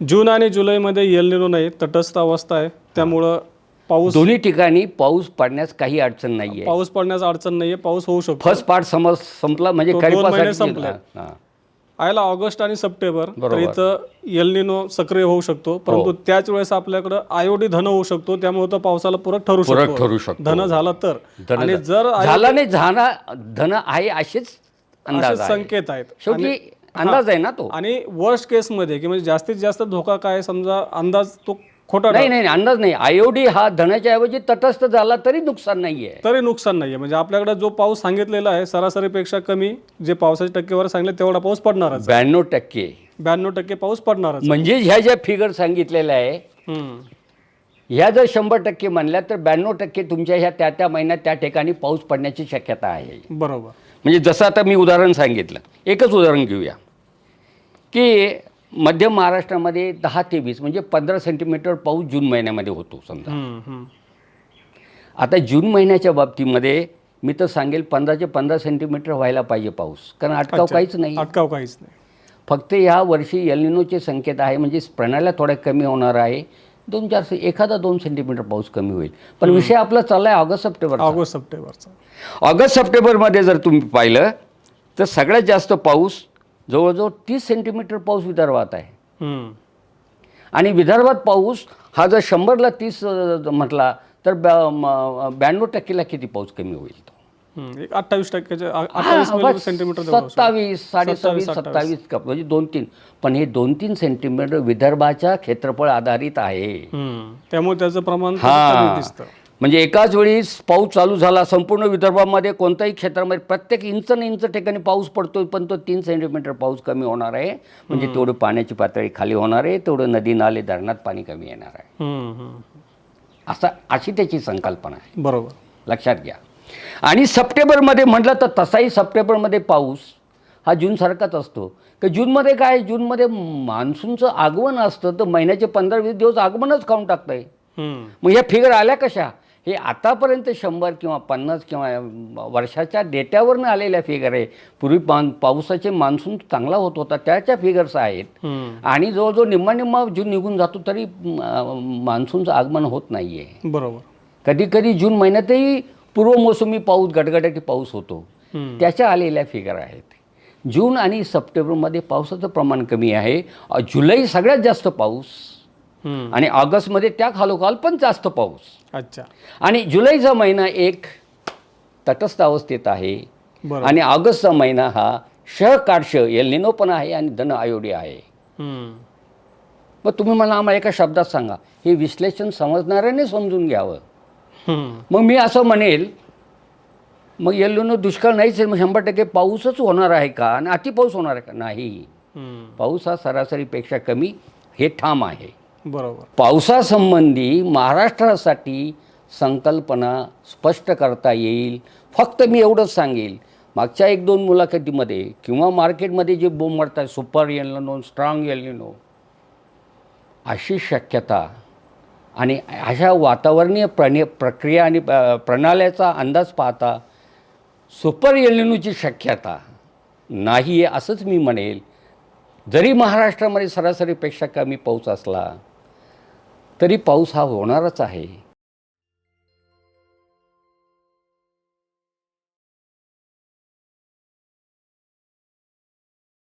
जून आणि जुलैमध्ये El Nino नाही, तटस्थ अवस्था आहे. त्यामुळं पाऊस दोन्ही ठिकाणी पाऊस पडण्यास काही अडचण नाही आहे. पाऊस पडण्यास अडचण नाहीये. पाऊस होऊ शकतो. फर्स्ट पार्ट संपला म्हणजे तो 2 महिने खरीपासाठी संपले. आयला ऑगस्ट आणि सप्टेंबर तर इथं एल निनो सक्रिय होऊ शकतो. परंतु त्याच वेळेस आपल्याकडे आयोडी धन होऊ शकतो. त्यामुळे तो पावसाला पूरक ठरू शकतो. धन झाला तर आणि जर झाला नाही झाला धन आहे असेच अंदाज असे संकेत आहेत. शेवटी अंदाज आहे ना तो. आणि वर्स्ट केस मध्ये की म्हणजे जास्तीत जास्त धोका काय समजा अंदाज तो खोटा नाही अंदाज नाही. आयोडी हा धनाच्या ऐवजी तटस्थ झाला तरी नुकसान नाहीये. तरी नुकसान नाहीये. म्हणजे आपल्याकडे जो पाऊस सांगितलेला आहे सरासरीपेक्षा कमी जे पावसाची टक्केवारी सांगितले तेवढा पाऊस पडणारच. 92% 92% पाऊस पडणारच. म्हणजे ह्या ज्या फिगर सांगितलेल्या आहे ह्या जर 100% म्हणल्या तर 92% तुमच्या ह्या त्या महिन्यात त्या ठिकाणी पाऊस पडण्याची शक्यता आहे. बरोबर. म्हणजे जसं आता मी उदाहरण सांगितलं, एकच उदाहरण घेऊया की मध्य महाराष्ट्रामध्ये 10 ते 20 म्हणजे 15 सेंटीमीटर पाऊस जून महिन्यामध्ये होतो समजा. आता जून महिन्याच्या बाबतीमध्ये मी तर सांगेल 15 ते 15 सेंटीमीटर व्हायला पाहिजे पाऊस, कारण अटकाव काहीच नाही. अटकाव काहीच नाही. फक्त ह्या वर्षी एल निनोचे संकेत आहे म्हणजे प्रणाल्या थोड्या कमी होणार आहे. 2-4 एखादा 2 सेंटीमीटर पाऊस कमी होईल. पण विषय आपला चाललाय ऑगस्ट सप्टेंबरचा. ऑगस्ट सप्टेंबरमध्ये जर तुम्ही पाहिलं तर सगळ्यात जास्त पाऊस जवळजवळ 30 सेंटीमीटर पाऊस विदर्भात आहे. आणि विदर्भात पाऊस हा जर 100ला 30 म्हटला तर 92%ला किती पाऊस कमी होईल तो? 28% सेंटीमीटर 27, 27, 27 म्हणजे 2-3. पण हे 2-3 सेंटीमीटर विदर्भाच्या क्षेत्रफळ आधारित आहे. त्यामुळे त्याचं प्रमाण कमी दिसतं. म्हणजे एकाच वेळी पाऊस चालू झाला संपूर्ण विदर्भामध्ये कोणत्याही क्षेत्रामध्ये प्रत्येक इंच ठिकाणी पाऊस पडतोय, पण तो 3 सेंटीमीटर पाऊस कमी होणार आहे. म्हणजे तेवढं पाण्याची पातळी खाली होणार आहे, तेवढं नदी नाले धरणात पाणी कमी येणार आहे. अशी त्याची संकल्पना आहे. बरोबर, लक्षात घ्या. आणि सप्टेंबरमध्ये म्हटलं तर तसाही सप्टेंबरमध्ये पाऊस हा जूनसारखाच असतो. की जूनमध्ये काय, जूनमध्ये मान्सूनचं आगमन असतं तर महिन्याचे 15-20 दिवस आगमनच खाऊन टाकतंय. मग ह्या फिगर आल्या कशा? हे आतापर्यंत 100 किंवा 50 किंवा वर्षाच्या डेट्यावरनं आलेल्या फिगर आहे. पूर्वी पावसाचे मान्सून चांगला होत होता त्याच्या फिगर्स आहेत. आणि जवळजवळ निम्मा जून निघून जातो तरी मान्सूनचं आगमन होत नाही आहे. बरोबर. कधी कधी जून महिन्यातही पूर्वमोसमी पाऊस गडगडाटी पाऊस होतो, त्याच्या आलेल्या फिगर आहेत. जून आणि सप्टेंबरमध्ये पावसाचं प्रमाण कमी आहे. जुलै सगळ्यात जास्त पाऊस आणि ऑगस्टमध्ये त्या खालोखाल पण जास्त पाऊस. अच्छा. आणि जुलैचा महिना एक तटस्थ अवस्थेत आहे. आणि ऑगस्टचा महिना हा काटश एल निनो पण आहे आणि धन आयोडी आहे. मग तुम्ही मला आम्हाला एका शब्दात सांगा, हे विश्लेषण समजणाऱ्याने समजून घ्यावं. मग मी असं म्हणेल मग एल निनो दुष्काळ नाहीच आहे, मग 100% पाऊसच होणार आहे का आणि अति पाऊस होणार आहे का? नाही. पाऊस हा सरासरीपेक्षा कमी हे ठाम आहे. बरोबर. पावसासंबंधी महाराष्ट्रासाठी संकल्पना स्पष्ट करता येईल. फक्त मी एवढंच सांगेल, मागच्या 1-2 मुलाखतीमध्ये किंवा मार्केटमध्ये जे बोंब मारतात super El Nino, strong El Nino, अशी शक्यता आणि अशा वातावरणीय प्रक्रिया आणि प्रणाल्याचा अंदाज पाहता सुपर एल निनोची शक्यता नाही आहे असंच मी म्हणेल. जरी महाराष्ट्रामध्ये सरासरीपेक्षा कमी पाऊस असला तरी पाऊस हा होणारच आहे.